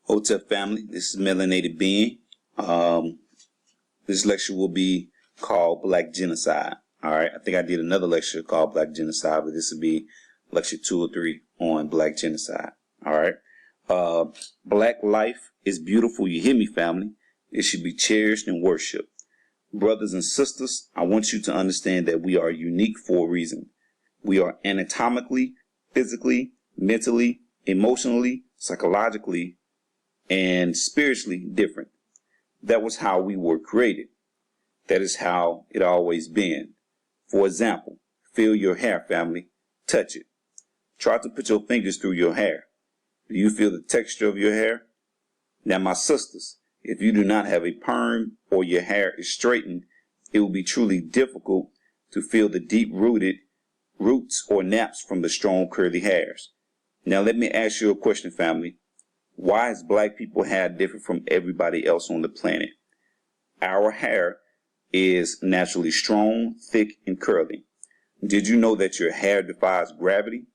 Hotep family, this is Melanated Being. This lecture will be called Black Genocide. Alright, I think I did another lecture called Black Genocide, but this will be lecture 2 or 3 on Black Genocide. Alright, Black life is beautiful, you hear me family? It should be cherished and worshipped. Brothers and sisters, I want you to understand that we are unique for a reason. We are anatomically, physically, mentally, emotionally, psychologically, and spiritually different. That was how we were created. That is how it always been. For example, feel your hair, family. Touch it. Try to put your fingers through your hair. Do you feel the texture of your hair? Now, my sisters, if you do not have a perm or your hair is straightened, it will be truly difficult to feel the deep-rooted roots or naps from the strong curly hairs. Now, let me ask you a question, family. Why is black people hair different from everybody else on the planet? Our hair is naturally strong, thick, and curly. Did you know that your hair defies gravity?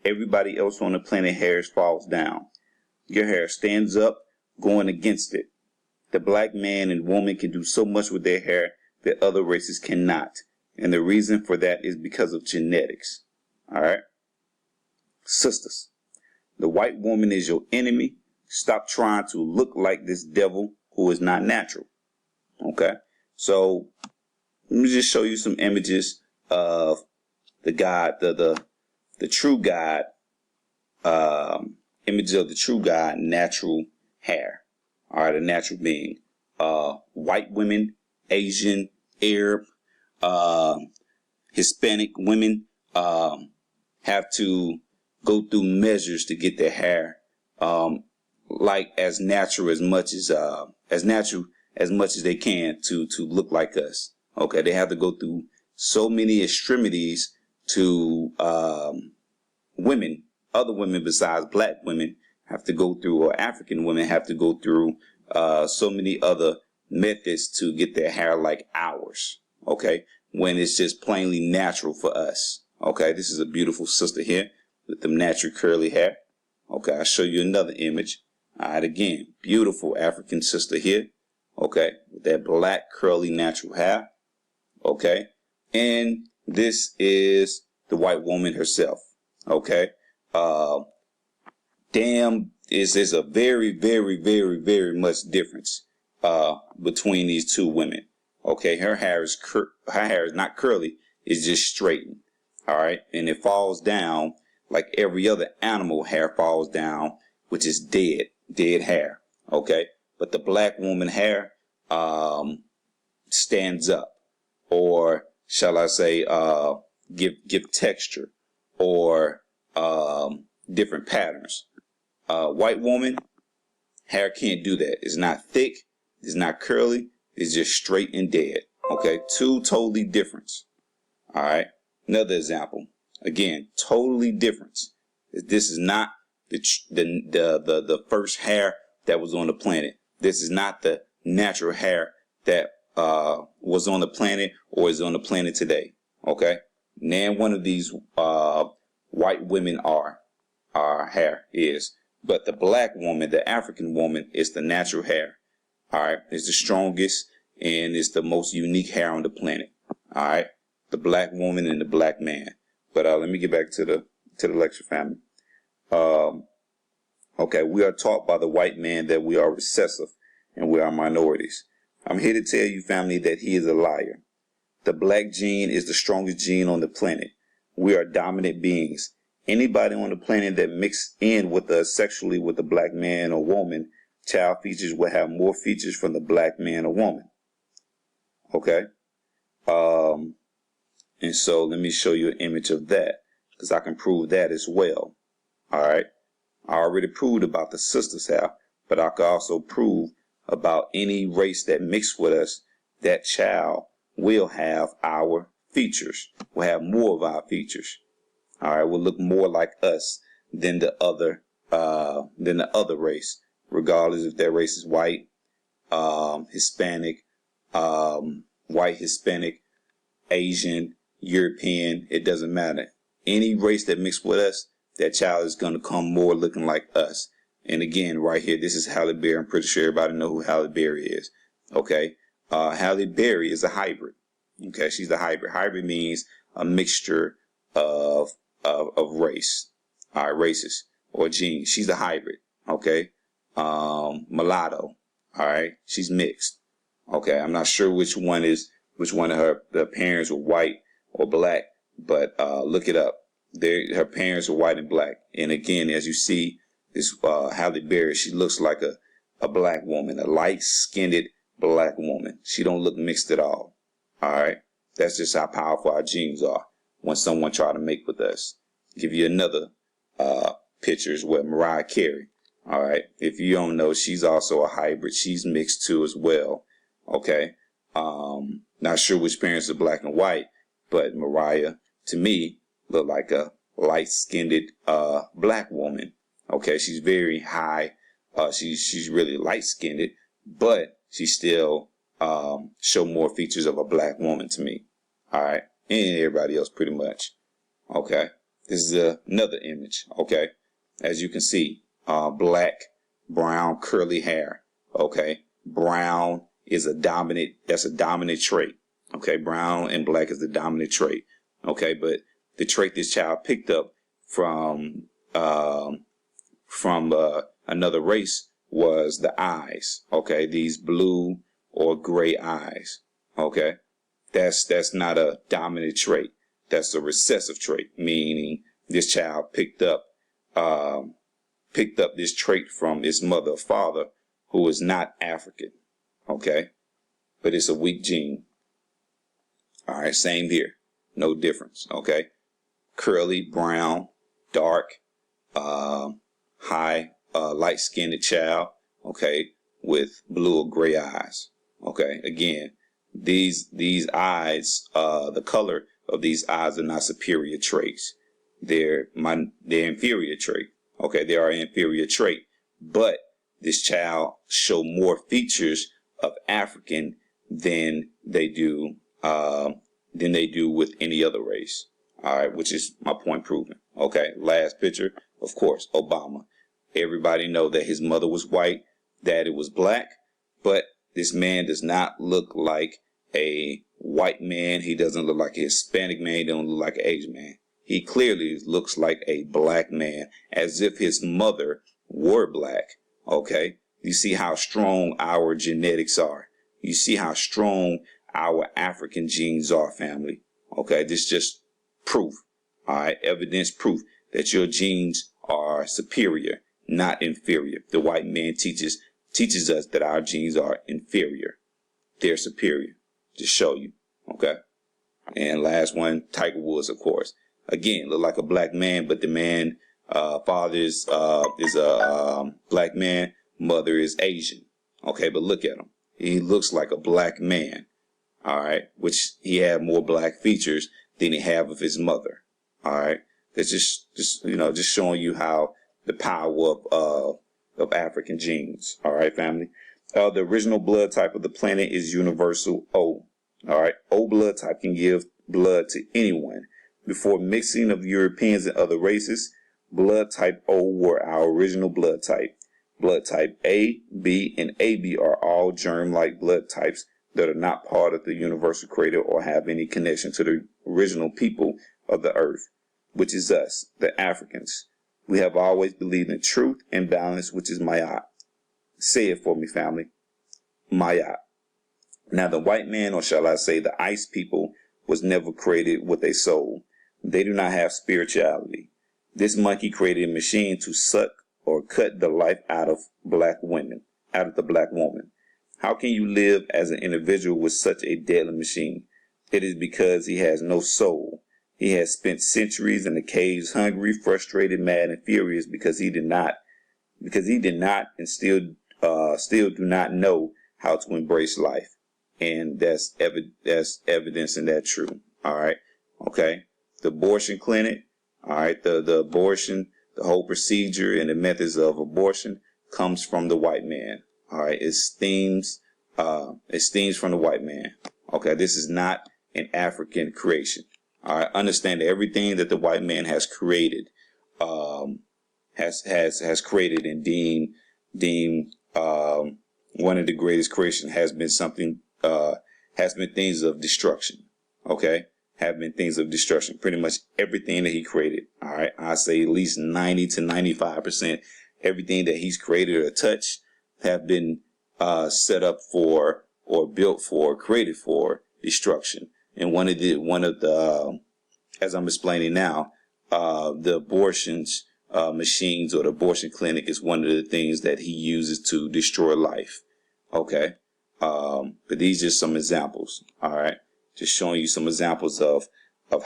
Everybody else on the planet hair falls down. Your hair stands up, going against it. The black man and woman can do so much with their hair that other races cannot. And the reason for that is because of genetics. Alright? Sisters, the white woman is your enemy. Stop trying to look like this devil who is not natural. Okay? So, let me just show you some images of the God, the true God, images of the true God, natural hair. Alright, a natural being. White women, Asian, Arab, Hispanic women have to go through measures to get their hair like as natural as much as they can to look like us. Okay, they have to go through so many extremities to women, other women besides black women have to go through, or African women have to go through so many other methods to get their hair like ours. Okay, when it's just plainly natural for us. Okay, this is a beautiful sister here with them natural curly hair. Okay, I'll show you another image. Alright, again, beautiful African sister here. Okay, with that black curly natural hair. Okay, and this is the white woman herself. Okay, is a very, very, very, very much difference between these two women. Okay, her hair is not curly, it's just straightened. All right, and it falls down like every other animal hair falls down, which is dead hair. Okay, but the black woman hair stands up, or shall I say, give texture or different patterns. White woman hair can't do that. It's not thick, it's not curly, it's just straight and dead. Okay, two totally different. All right, another example. Again, totally different. This is not the first hair that was on the planet. This is not the natural hair that was on the planet or is on the planet today. Okay, name one of these white women our hair is, but the black woman, the African woman, is the natural hair. All right, it's the strongest and it's the most unique hair on the planet. All right, the black woman and the black man. But let me get back to the lecture, family. Okay, we are taught by the white man that we are recessive and we are minorities. I'm here to tell you, family, that he is a liar. The black gene is the strongest gene on the planet. We are dominant beings. Anybody on the planet that mix in with us sexually with a black man or woman, child features will have more features from the black man or woman. Okay? And so let me show you an image of that, because I can prove that as well. All right? I already proved about the sisters' hair, but I can also prove about any race that mix with us, that child will have our features, will have more of our features. All right, will look more like us than the other race, regardless if that race is white, Hispanic, white, Hispanic, Asian, European. It doesn't matter. Any race that mix with us, that child is going to come more looking like us. And again, right here, this is Halle Berry. I'm pretty sure everybody know who Halle Berry is. Okay. Halle Berry is a hybrid. Okay. She's a hybrid. Hybrid means a mixture of race. All right. Races or genes. She's a hybrid. Okay. Mulatto. All right. She's mixed. Okay. I'm not sure which one of the parents were white or black, but look it up. Her parents are white and black. And again, as you see, this Halle Berry, she looks like a black woman, a light-skinned black woman. She don't look mixed at all. All right, that's just how powerful our genes are. When someone try to make with us, give you another picture is where Mariah Carey. All right, if you don't know, she's also a hybrid. She's mixed too as well. Okay, not sure which parents are black and white, but Mariah, to me, look like a light-skinned black woman. Okay, she's very high. She's really light-skinned, but she still show more features of a black woman to me. All right, and everybody else pretty much. Okay, this is another image. Okay, as you can see, black, brown, curly hair. Okay, brown is that's a dominant trait. Okay, brown and black is the dominant trait. Okay, but the trait this child picked up from another race was the eyes. Okay, these blue or gray eyes. Okay, that's not a dominant trait. That's a recessive trait, meaning this child picked up this trait from its mother or father who is not African. Okay, but it's a weak gene. All right, same here, no difference. Okay, curly, brown, dark, high, light-skinned child, okay, with blue or gray eyes. Okay, again, these eyes, the color of these eyes are not superior traits. They're inferior trait. Okay, they are inferior trait, but this child show more features of African than they do with any other race. All right, which is my point proven. Okay, last picture, of course, Obama. Everybody know that his mother was white, daddy was black, but this man does not look like a white man. He doesn't look like a Hispanic man. He don't look like an Asian man. He clearly looks like a black man, as if his mother were black. Okay, you see how strong our genetics are. You see how strong our African genes are, family. Okay, this is just proof. All right, evidence, proof that your genes are superior, not inferior. The white man teaches us that our genes are inferior. They're superior. Just show you. Okay. And last one, Tiger Woods, of course. Again, look like a black man, but the man father is a black man, mother is Asian. Okay, but look at him. He looks like a black man. All right, which he had more black features than he have of his mother. All right, that's just showing you how the power of African genes. All right, family. The original blood type of the planet is universal O. All right, O blood type can give blood to anyone. Before mixing of Europeans and other races, blood type O were our original blood type. Blood type A, B, and AB are all germ-like blood types that are not part of the universal creator or have any connection to the original people of the earth, which is us, the Africans. We have always believed in truth and balance, which is Mayat. Say it for me, family. Mayat. Now, the white man, or shall I say the ice people, was never created with a soul. They do not have spirituality. This monkey created a machine to suck or cut the life out of the black woman. How can you live as an individual with such a deadly machine? It is because he has no soul. He has spent centuries in the caves, hungry, frustrated, mad, and furious because he did not and still do not know how to embrace life. And that's evidence in that true. All right. Okay. The abortion clinic. All right. The abortion, the whole procedure and the methods of abortion comes from the white man. All right. It stems from the white man. Okay. This is not an African creation. All right. Understand that everything that the white man has created, has created and deemed one of the greatest creation has been things of destruction. Okay, have been things of destruction. Pretty much everything that he created. All right, I say at least 90 to 95% everything that he's created or touched have been set up for or built for, created for destruction. And one of the as I'm explaining now, the abortions machines or the abortion clinic is one of the things that he uses to destroy life. Okay, but these are some examples. All right, just showing you some examples of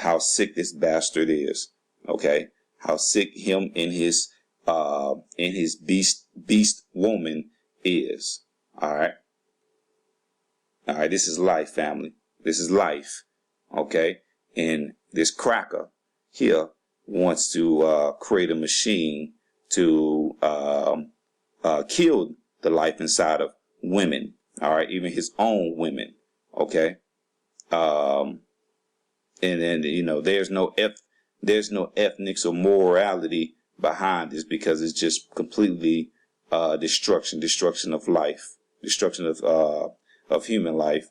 how sick this bastard is. Okay, how sick him and his beast woman is. All right. This is life, family. This is life. Okay, and this cracker here wants to create a machine to kill the life inside of women. All right, even his own women. Okay, and then there's no ethnics or morality behind this, because it's just completely destruction of life, destruction of human life.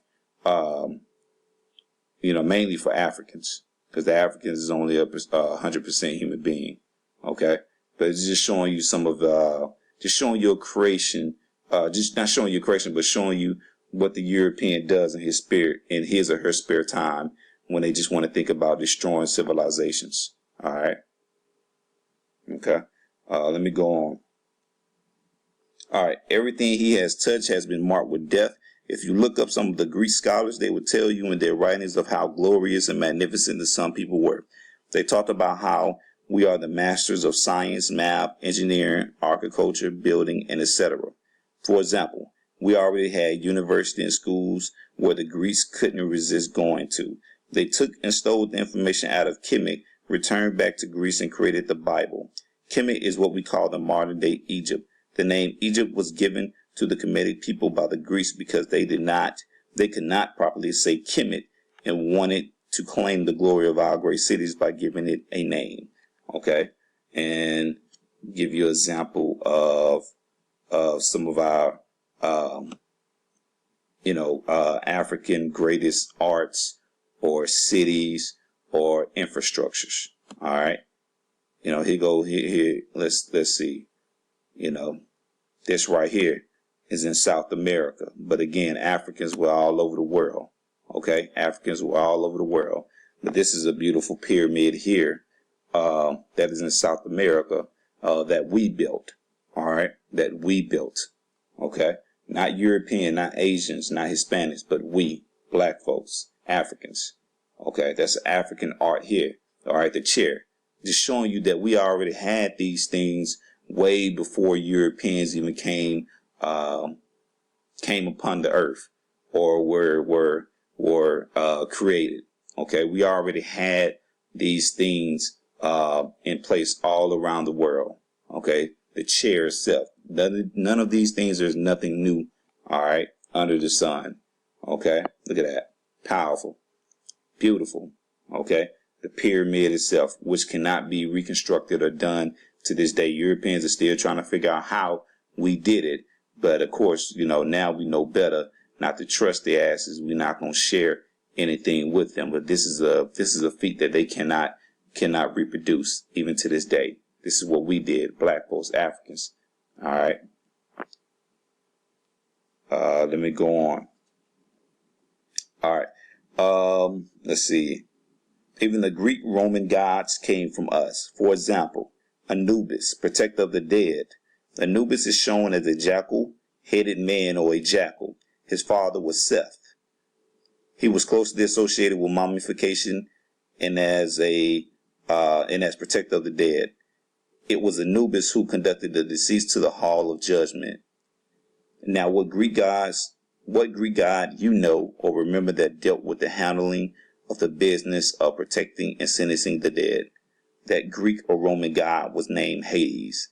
Mainly for Africans, because the Africans is only a 100% human being. Okay, but it's just showing you some of just showing your creation, just not showing your creation, but showing you what the European does in his or her spare time when they just want to think about destroying civilizations. All right. Okay. Let me go on. All right. Everything he has touched has been marked with death. If you look up some of the Greek scholars, they would tell you in their writings of how glorious and magnificent the some people were. They talked about how we are the masters of science, math, engineering, architecture, building, and etc. For example, we already had university and schools where the Greeks couldn't resist going to. They took and stole the information out of Kemet, returned back to Greece, and created the Bible. Kemet is what we call the modern day Egypt. The name Egypt was given to the Kemetic people by the Greeks because they could not properly say Kemet and wanted to claim the glory of our great cities by giving it a name. Okay, and give you an example of some of our African greatest arts or cities or infrastructures. All right, here. Let's see. This right here is in South America. But again, Africans were all over the world. Okay, Africans were all over the world. But this is a beautiful pyramid here that is in South America that we built. All right, that we built. Okay, not European, not Asians, not Hispanics, but we, black folks, Africans. Okay, that's African art here. All right, the chair. Just showing you that we already had these things way before Europeans even came upon the earth or were created. Okay, we already had these things in place all around the world. Okay, the chair itself. None of these things, there's nothing new. All right, under the sun. Okay, look at that. Powerful, beautiful. Okay, the pyramid itself, which cannot be reconstructed or done to this day. Europeans are still trying to figure out how we did it. But of course, now we know better not to trust their asses. We're not going to share anything with them. But this is a feat that they cannot reproduce even to this day. This is what we did, black folks, Africans. All right. Let me go on. All right. Let's see. Even the Greek Roman gods came from us. For example, Anubis, protector of the dead. Anubis is shown as a jackal-headed man or a jackal. His father was Seth. He was closely associated with mummification and as protector of the dead. It was Anubis who conducted the deceased to the hall of judgment. Now, what Greek god you know or remember that dealt with the handling of the business of protecting and sentencing the dead? That Greek or Roman god was named Hades.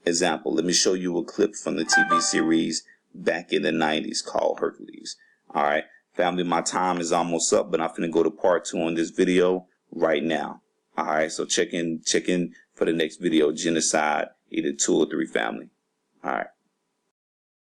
Example, let me show you a clip from the TV series back in the 90s called Hercules. All right, family, my time is almost up, but I'm finna go to part 2 on this video right now. All right, so check in for the next video, Genocide either 2 or 3 family. All right.